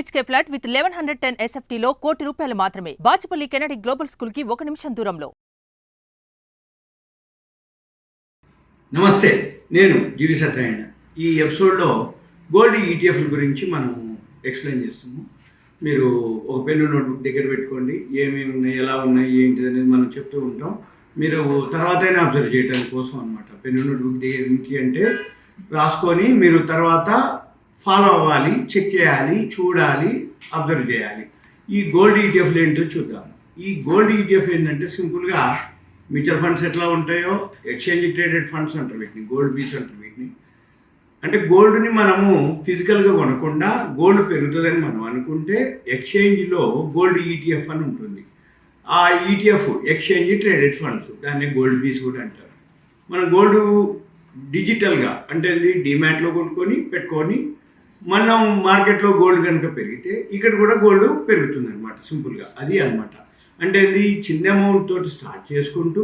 BHK flat with 1110 SFT లో ₹1 కోటి మాత్రమే. బాచుపల్లి కెనడి గ్లోబల్ స్కూల్ కి 1 నిమిషం దూరంలో. నమస్తే, నేను జీవి సత్యనారాయణ. ఈ ఎపిసోడ్లో గోల్డ్ ఈటీఎఫ్ల గురించి మనం ఎక్స్ప్లెయిన్ చేస్తాము. మీరు ఒక పెన్ను నోట్బుక్ దగ్గర పెట్టుకోండి. ఏమేమి ఉన్నాయి, ఎలా ఉన్నాయి, ఏంటి అనేది మనం చెప్తూ ఉంటాం. మీరు తర్వాతైనా అబ్జర్వ్ చేయడానికి కోసం అనమాట. పెన్ను నోట్బుక్ దగ్గరికి అంటే రాసుకొని మీరు తర్వాత ఫాలో అవ్వాలి, చెక్ చేయాలి, చూడాలి, అబ్జర్వ్ చేయాలి. ఈ గోల్డ్ ఈటీఎఫ్లు ఏంటో చూద్దాం. ఈ గోల్డ్ ఈటీఎఫ్ ఏంటంటే సింపుల్గా మ్యూచువల్ ఫండ్స్ ఎట్లా ఉంటాయో ఎక్స్చేంజ్ ట్రేడెడ్ ఫండ్స్ అంటారు వీటిని, గోల్డ్ బీస్ అంటారు వీటిని. అంటే గోల్డ్ని మనము ఫిజికల్గా కొనకుండా గోల్డ్ పెరుగుతుందని మనం అనుకుంటే ఎక్స్చేంజ్లో గోల్డ్ ఈటీఎఫ్ అని ఉంటుంది. ఆ ఈటీఎఫ్ ఎక్స్చేంజ్ ట్రేడెడ్ ఫండ్స్, దాన్ని గోల్డ్ బీస్ కూడా అంటారు. మన గోల్డ్ డిజిటల్గా అంటే డిమాట్లో కొనుక్కొని పెట్టుకొని మనం మార్కెట్లో గోల్డ్ కనుక పెరిగితే ఇక్కడ కూడా గోల్డ్ పెరుగుతుంది అనమాట. సింపుల్గా అది అనమాట. అంటే ఇది చిన్న అమౌంట్ తోటి స్టార్ట్ చేసుకుంటూ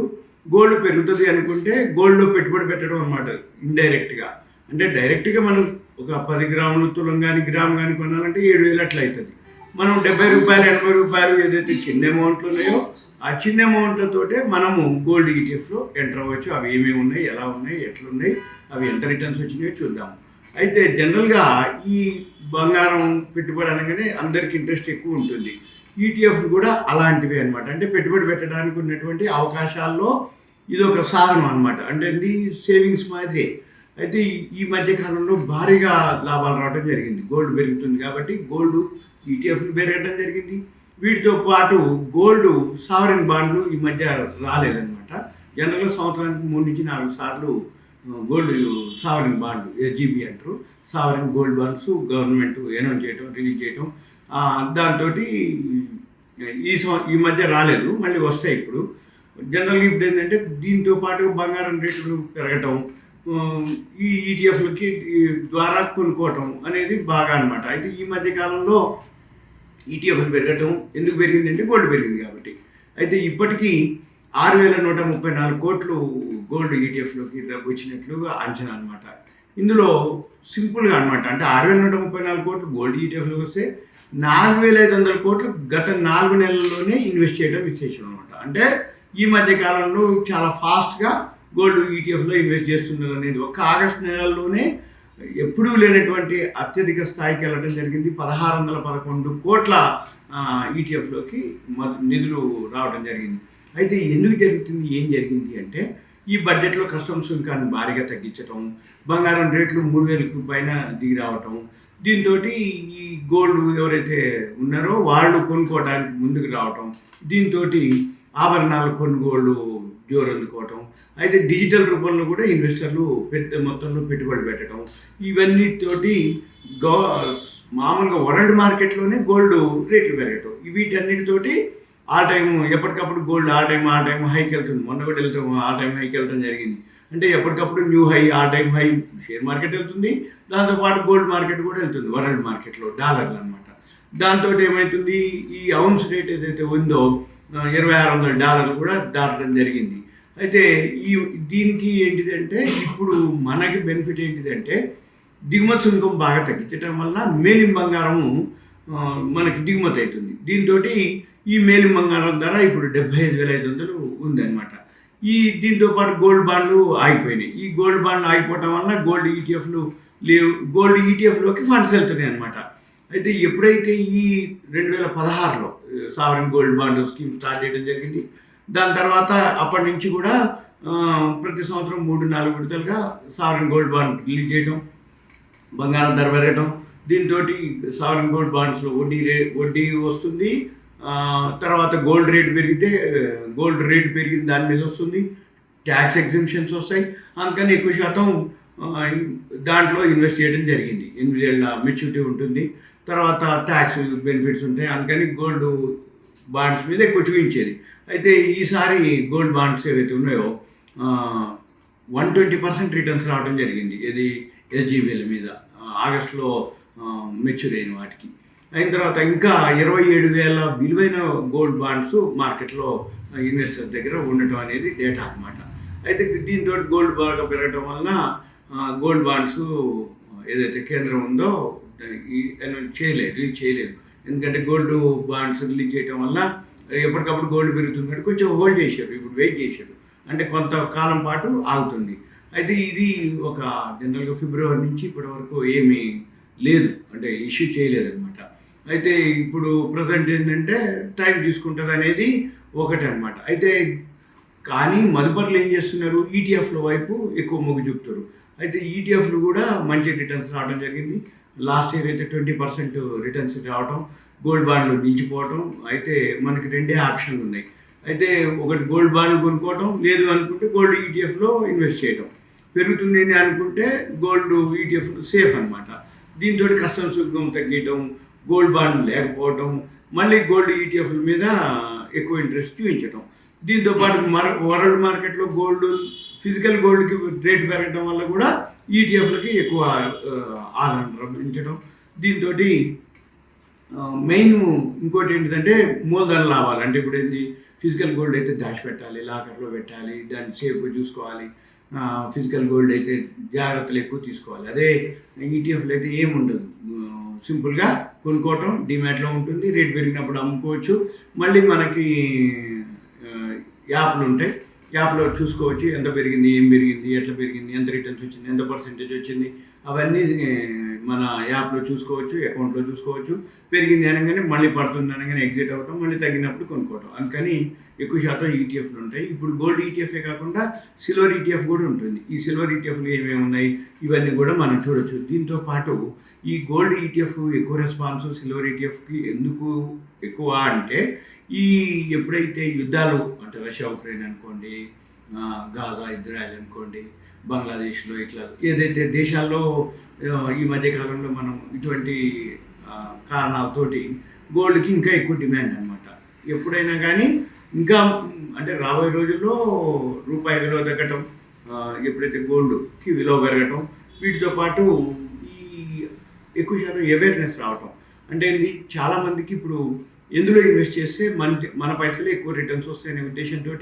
గోల్డ్ పెరుగుతుంది అనుకుంటే గోల్డ్లో పెట్టుబడి పెట్టడం అనమాట ఇండైరెక్ట్గా. అంటే డైరెక్ట్గా మనం ఒక 10 గ్రాములు తులం కానీ గ్రామ్ కానీ కొనాలంటే 7,000 అట్లా అవుతుంది. మనం ₹70, ₹80 ఏదైతే చిన్న అమౌంట్లు ఉన్నాయో ఆ చిన్న అమౌంట్లతోటే మనము గోల్డ్ ఈటీఎఫ్లో ఎంటర్ అవ్వచ్చు. అవి ఏమేమి ఉన్నాయి, ఎలా ఉన్నాయి, ఎట్లున్నాయి, అవి ఎంత రిటర్న్స్ వచ్చినాయో చూద్దాము. అయితే జనరల్గా ఈ బంగారం పెట్టుబడి అనగానే అందరికి ఇంట్రెస్ట్ ఎక్కువ ఉంటుంది. ఈటీఎఫ్ కూడా అలాంటివి అనమాట. అంటే పెట్టుబడి పెట్టడానికి ఉన్నటువంటి అవకాశాల్లో ఇది ఒక సాధనం అనమాట. అంటే ఇది సేవింగ్స్ మాదిరి. అయితే ఈ మధ్యకాలంలో భారీగా లాభాలు రావడం జరిగింది. గోల్డ్ పెరుగుతుంది కాబట్టి గోల్డ్ ఈటీఎఫ్లు పెరగడం జరిగింది. వీటితో పాటు గోల్డ్ సావరెన్ బాండ్లు ఈ మధ్య రాలేదన్నమాట. జనరల్గా సంవత్సరానికి 3 నుంచి 4 సార్లు గోల్డ్ సావరెన్ బాండ్లు, SGB అంటారు, sovereign gold bonds government announce చేయటం, రిలీజ్ చేయటం. దాంతో ఈ మధ్య రాలేదు, మళ్ళీ వస్తాయి ఇప్పుడు. జనరల్గా ఇప్పుడు ఏంటంటే దీంతో పాటు బంగారం రేట్లు పెరగటం, ఈ ఈటీఎఫ్లకి ద్వారా కొనుక్కోవటం అనేది బాగా అనమాట. అయితే ఈ మధ్య కాలంలో ఈటీఎఫ్లు పెరగటం ఎందుకు పెరిగిందంటే గోల్డ్ పెరిగింది కాబట్టి. అయితే ఇప్పటికీ 6,134 కోట్లు గోల్డ్ ఈటీఎఫ్లోకి వచ్చినట్లుగా అంచనా అనమాట. ఇందులో సింపుల్గా అనమాట, అంటే 6,134 కోట్లు గోల్డ్ ఈటీఎఫ్లోకి వస్తే 4,500 కోట్లు గత 4 నెలల్లోనే ఇన్వెస్ట్ చేయడం విశేషం అనమాట. అంటే ఈ మధ్య కాలంలో చాలా ఫాస్ట్గా గోల్డ్ ఈటీఎఫ్లో ఇన్వెస్ట్ చేస్తున్నారు అనేది ఒక ఆగస్టు నెలల్లోనే ఎప్పుడూ లేనటువంటి అత్యధిక స్థాయికి వెళ్ళడం జరిగింది. 1,611 కోట్ల ఈటీఎఫ్లోకి నిధులు రావడం జరిగింది. అయితే ఎందుకు జరుగుతుంది, ఏం జరిగింది అంటే ఈ బడ్జెట్లో కస్టమ్స్ సుంకాన్ని భారీగా తగ్గించటం, బంగారం రేట్లు 3,000 పైన దిగి రావటం, దీంతో ఈ గోల్డ్ ఎవరైతే ఉన్నారో వాళ్ళు కొనుక్కోవడానికి ముందుకు రావటం, దీంతో ఆభరణాలు కొనుగోళ్ళు జోరందుకోవటం, అయితే డిజిటల్ రూపంలో కూడా ఇన్వెస్టర్లు పెద్ద మొత్తంలో పెట్టుబడి పెట్టడం, ఇవన్నీతోటి మామూలుగా వరల్డ్ మార్కెట్లోనే గోల్డ్ రేట్లు పెరగటం, వీటన్నిటితోటి ఆల్ టైం ఎప్పటికప్పుడు గోల్డ్ ఆల్ టైం హైకి వెళ్తుంది. మొన్న కూడా వెళ్తాం, ఆల్ టైం హైకి వెళ్ళడం జరిగింది. అంటే ఎప్పటికప్పుడు new high, all time high share market వెళ్తుంది, దాంతోపాటు గోల్డ్ మార్కెట్ కూడా వెళ్తుంది వరల్డ్ మార్కెట్లో, డాలర్లు అనమాట. దాంతో ఏమవుతుంది, ఈ ఔన్స్ రేట్ ఏదైతే ఉందో $2,600 కూడా దాటడం జరిగింది. అయితే దీనికి ఏంటిదంటే ఇప్పుడు మనకి బెనిఫిట్ ఏంటిదంటే దిగుమతి సుంకం బాగా తగ్గించడం వల్ల మేలిం బంగారము మనకి దిగుమతి అవుతుంది. దీంతో ఈ మేలిం బంగారం ధర ఇప్పుడు 75,500 ఉందన్నమాట. దీంతో పాటు గోల్డ్ బాండ్లు ఆగిపోయినాయి. ఈ గోల్డ్ బాండ్లు ఆగిపోవటం వల్ల గోల్డ్ ఈటీఎఫ్లు లేవు, గోల్డ్ ఈటీఎఫ్లోకి ఫండ్స్ వెళ్తున్నాయి అనమాట. అయితే ఎప్పుడైతే ఈ 2016లో sovereign gold bond scheme start చేయడం జరిగింది, దాని తర్వాత అప్పటి నుంచి కూడా ప్రతి సంవత్సరం 3-4 విడతలుగా సావరెన్ గోల్డ్ బాండ్ రిలీజ్ చేయడం, బంగారం ధర పెరగడం, దీంతో సావరెన్ గోల్డ్ బాండ్స్లో వడ్డీ వస్తుంది. తర్వాత గోల్డ్ రేట్ పెరిగితే గోల్డ్ రేట్ పెరిగిన దాని మీద వస్తుంది, ట్యాక్స్ ఎగ్జిబిషన్స్ వస్తాయి. అందుకని ఎక్కువ శాతం దాంట్లో ఇన్వెస్ట్ చేయడం జరిగింది. 8 ఏళ్ళ మెచ్యూరిటీ ఉంటుంది, తర్వాత ట్యాక్స్ బెనిఫిట్స్ ఉంటాయి. అందుకని గోల్డ్ బాండ్స్ మీద ఎక్కువ చూపించేది. అయితే ఈసారి గోల్డ్ బాండ్స్ ఏవైతే ఉన్నాయో 120% రిటర్న్స్ రావడం జరిగింది. ఇది SGBల మీద ఆగస్టులో మెచ్యూర్ అయిన వాటికి. అయిన తర్వాత ఇంకా 27,000 విలువైన గోల్డ్ బాండ్స్ మార్కెట్లో ఇన్వెస్టర్స్ దగ్గర ఉండటం అనేది డేటా అనమాట. అయితే దీంతో గోల్డ్ బాగా పెరగడం వలన గోల్డ్ బాండ్స్ ఏదైతే కేంద్రం ఉందో రిలీజ్ చేయలేదు. ఎందుకంటే గోల్డ్ బాండ్స్ రిలీజ్ చేయడం వల్ల ఎప్పటికప్పుడు గోల్డ్ పెరుగుతుంది కాబట్టి కొంచెం హోల్డ్ చేశారు, ఇప్పుడు వెయిట్ చేశారు, అంటే కొంతకాలం పాటు ఆగుతుంది. అయితే ఇది ఒక జనరల్గా ఫిబ్రవరి నుంచి ఇప్పటి వరకు ఏమీ లేదు, అంటే ఇష్యూ చేయలేదన్నమాట. అయితే ఇప్పుడు ప్రజెంట్ ఏంటంటే టైం తీసుకుంటుంది అనేది ఒకటి అనమాట. అయితే కానీ మదుపర్లు ఏం చేస్తున్నారు, ఈటీఎఫ్ల వైపు ఎక్కువ మొగ్గు చూపుతారు. అయితే ఈటీఎఫ్లు కూడా మంచి రిటర్న్స్ రావడం జరిగింది. లాస్ట్ ఇయర్ అయితే 20% రిటర్న్స్ రావడం, గోల్డ్ బాండ్లు నిలిచిపోవటం. అయితే మనకి రెండే ఆప్షన్లు ఉన్నాయి. అయితే ఒకటి గోల్డ్ బాండ్లు కొనుక్కోవటం, లేదు అనుకుంటే గోల్డ్ ఈటీఎఫ్లో ఇన్వెస్ట్ చేయడం. పెరుగుతుంది అని అనుకుంటే గోల్డ్ ఈటీఎఫ్ సేఫ్ అనమాట. దీంతో కస్టమ్ సుంకం తగ్గడం, గోల్డ్ బాండ్ లేకపోవడం, మళ్ళీ గోల్డ్ ఈటీఎఫ్ల మీద ఎక్కువ ఇంట్రెస్ట్ చూపించడం. దీంతోపాటు వరల్డ్ మార్కెట్లో గోల్డ్ ఫిజికల్ గోల్డ్కి రేటు పెరగడం వల్ల కూడా ఈటీఎఫ్లకి ఎక్కువ ఆదరణ లభించడం. దీంతో మెయిన్ ఇంకోటి ఏంటిదంటే మూలధన లాభాలు. అంటే ఇప్పుడు ఏంటి, ఫిజికల్ గోల్డ్ అయితే దాచిపెట్టాలి, లాకర్లో పెట్టాలి, దాన్ని సేఫ్గా చూసుకోవాలి. ఫిజికల్ గోల్డ్ అయితే జాగ్రత్తలు ఎక్కువ తీసుకోవాలి. అదే ఈటీఎఫ్లు అయితే ఏముండదు, సింపుల్గా కొనుక్కోవటం, డిమాట్లో ఉంటుంది, రేట్ పెరిగినప్పుడు అమ్ముకోవచ్చు. మళ్ళీ మనకి యాప్లు ఉంటాయి, యాప్లో చూసుకోవచ్చు ఎంత పెరిగింది, ఏం పెరిగింది, ఎట్లా పెరిగింది, ఎంత రిటర్న్స్ వచ్చింది, ఎంత పర్సెంటేజ్ వచ్చింది, అవన్నీ మన యాప్లో చూసుకోవచ్చు, అకౌంట్లో చూసుకోవచ్చు. పెరిగింది అనగానే మళ్ళీ పడుతుంది అనగానే ఎగ్జిట్ అవ్వటం, మళ్ళీ తగ్గినప్పుడు కొనుక్కోవటం. అందుకని ఎక్కువ శాతం ఈటీఎఫ్లు ఉంటాయి. ఇప్పుడు గోల్డ్ ఈటీఎఫే కాకుండా సిల్వర్ ఈటీఎఫ్ కూడా ఉంటుంది. ఈ సిల్వర్ ఈటీఎఫ్లు ఏమేమి ఉన్నాయి ఇవన్నీ కూడా మనం చూడొచ్చు. దీంతో పాటు ఈ గోల్డ్ ఈటీఎఫ్ ఎక్కువ రెస్పాన్స్ సిల్వర్ ఈటీఎఫ్కి ఎందుకు ఎక్కువ అంటే, ఈ ఎప్పుడైతే యుద్ధాలు అంటే రష్యా ఉక్రెయిన్ అనుకోండి, గాజా ఇజ్రాయెల్ అనుకోండి, బంగ్లాదేశ్లో ఇట్లా ఏదైతే దేశాల్లో ఈ మధ్యకాలంలో మనం ఇటువంటి కారణాలతోటి గోల్డ్కి ఇంకా ఎక్కువ డిమాండ్ అనమాట. ఎప్పుడైనా కానీ ఇంకా అంటే రాబోయే రోజుల్లో రూపాయి విలువ తగ్గటం, ఎప్పుడైతే గోల్డ్కి విలువ పెరగటం, వీటితో పాటు ఈ ఎక్కువ శాతం అవేర్నెస్ రావటం. అంటే ఇది చాలామందికి ఇప్పుడు ఎందులో ఇన్వెస్ట్ చేస్తే మన పైసలు ఎక్కువ రిటర్న్స్ వస్తాయనే ఉద్దేశంతో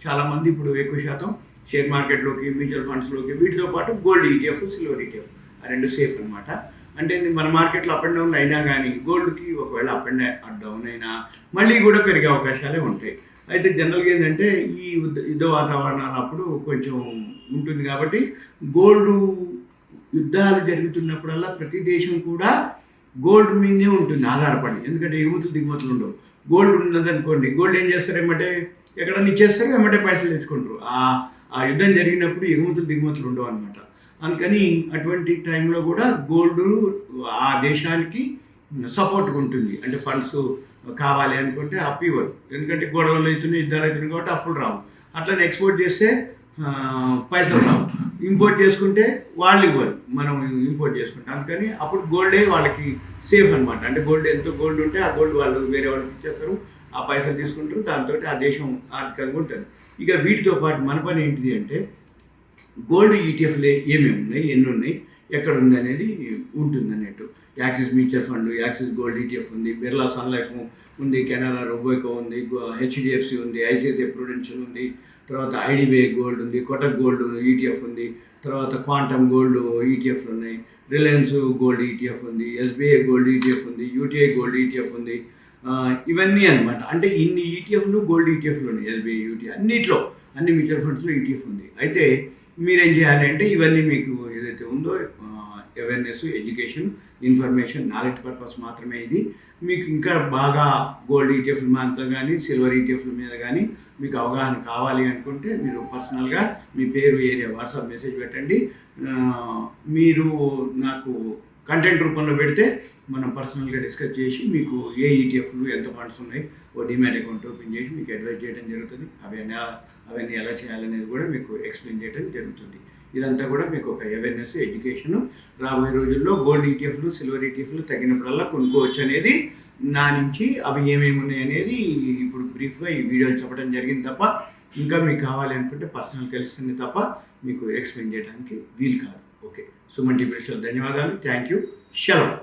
చాలామంది ఇప్పుడు ఎక్కువ శాతం షేర్ మార్కెట్లోకి, మ్యూచువల్ ఫండ్స్లోకి, వీటితో పాటు గోల్డ్ ఈటీఎఫ్, సిల్వర్ ఈటీఎఫ్ ఆ రెండు సేఫ్ అనమాట. అంటే మన మార్కెట్లో అప్ అండ్ డౌన్ అయినా కానీ గోల్డ్కి ఒకవేళ అప్ అండ్ డౌన్ అయినా మళ్ళీ కూడా పెరిగే అవకాశాలే ఉంటాయి. అయితే జనరల్గా ఏంటంటే ఈ యుద్ధ వాతావరణాలప్పుడు కొంచెం ఉంటుంది కాబట్టి గోల్డ్ యుద్ధాలు జరుగుతున్నప్పుడల్లా ప్రతి దేశం కూడా గోల్డ్ మీదే ఉంటుంది ఆధారపడి. ఎందుకంటే ఎగుమతులు దిగుమతులు ఉండవు. గోల్డ్ ఉన్నదనుకోండి, గోల్డ్ ఏం చేస్తారు, ఏమంటే ఎక్కడన్నా ఇచ్చేస్తారు, ఏమంటే పైసలు తెచ్చుకుంటారు. ఆ యుద్ధం జరిగినప్పుడు ఎగుమతులు దిగుమతులు ఉండవు అనమాట. అందుకని అటువంటి టైంలో కూడా గోల్డ్ ఆ దేశానికి సపోర్ట్గా ఉంటుంది. అంటే ఫండ్స్ కావాలి అనుకుంటే అప్పు ఇవ్వరు, ఎందుకంటే గొడవలు అవుతున్నాయి, యుద్ధాలు అవుతున్నాయి కాబట్టి అప్పులు రావు. అట్లనే ఎక్స్పోర్ట్ చేస్తే పైసలు రావు. ఇంపోర్ట్ చేసుకుంటే వాళ్ళు ఇవ్వరు, మనం ఇంపోర్ట్ చేసుకుంటాం. అందుకని అప్పుడు గోల్డే వాళ్ళకి సేఫ్ అనమాట. అంటే గోల్డ్ ఎంతో గోల్డ్ ఉంటే ఆ గోల్డ్ వాళ్ళు వేరే వాళ్ళకి ఇచ్చేస్తారు, ఆ పైసలు తీసుకుంటారు, దాంతో ఆ దేశం ఆర్థికంగా ఉంటుంది. ఇక వీటితో పాటు మన పని ఏంటిది అంటే గోల్డ్ ఈటీఎఫ్లు ఏమేమి ఉన్నాయి, ఎన్ని ఉన్నాయి, ఎక్కడ ఉంది అనేది ఉంటుంది అన్నట్టు. Axis mutual fund, axis gold ETF ఉంది, బిర్లా సన్ లైఫ్ ఉంది, కెనరా రోబోకో ఉంది, హెచ్డిఎఫ్సి ఉంది, ఐసిఐసిఐ ప్రుడెన్షియల్ ఉంది, తర్వాత ఐడిబిఐ గోల్డ్ ఉంది, కోటక్ గోల్డ్ ఈటీఎఫ్ ఉంది, తర్వాత క్వాంటమ్ గోల్డ్ ఈటీఎఫ్లు ఉన్నాయి, రిలయన్స్ గోల్డ్ ఈటీఎఫ్ ఉంది, ఎస్బీఐ గోల్డ్ ఈటీఎఫ్ ఉంది, యూటీఐ గోల్డ్ ఈటీఎఫ్ ఉంది. ఇవన్నీ అనమాట. అంటే ఇన్ని ఈటీఎఫ్లు గోల్డ్ ఈటీఎఫ్లు ఉన్నాయి. ఎస్బీఐ, యూటీఐ అన్నిట్లో, అన్ని మ్యూచువల్ ఫండ్స్లో ఈటీఎఫ్ ఉంది. అయితే మీరేం చేయాలి అంటే ఇవన్నీ మీకు ఏదైతే ఉందో awareness, education, information, knowledge purpose మాత్రమే ఇది. మీకు ఇంకా బాగా గోల్డ్ ఈటీఎఫ్ల మీద కానీ సిల్వర్ ఈటీఎఫ్ల మీద కానీ మీకు అవగాహన కావాలి అనుకుంటే మీరు పర్సనల్గా మీ పేరు, ఏరియా, వాట్సాప్ మెసేజ్ పెట్టండి. మీరు నాకు కంటెంట్ రూపంలో పెడితే మనం పర్సనల్గా డిస్కస్ చేసి మీకు ఏ ఈటీఎఫ్లు ఎంత ఫండ్స్ ఉన్నాయి ఓ డిమాట్ అకౌంట్ ఓపెన్ చేసి మీకు అడ్వైజ్ చేయడం జరుగుతుంది. అవన్నీ ఎలా చేయాలనేది కూడా మీకు ఎక్స్ప్లెయిన్ చేయడం జరుగుతుంది. ఇదంతా కూడా మీకు ఒక అవేర్నెస్, ఎడ్యుకేషన్. రాబోయే రోజుల్లో గోల్డ్ ఈటీఎఫ్లు, సిల్వర్ ఈటీఎఫ్లు తగినప్పుడల్లా కొనుక్కోవచ్చు అనేది నా నుంచి. అవి ఏమేమి ఉన్నాయి అనేది ఇప్పుడు బ్రీఫ్గా ఈ వీడియోలు చెప్పడం జరిగింది తప్ప ఇంకా మీకు కావాలి అనుకుంటే పర్సనల్ కలిసింది తప్ప మీకు ఎక్స్ప్లెయిన్ చేయడానికి వీలు కాదు. ఓకే, సుమన్ టీవీ ధన్యవాదాలు. Thank you. సెలవు.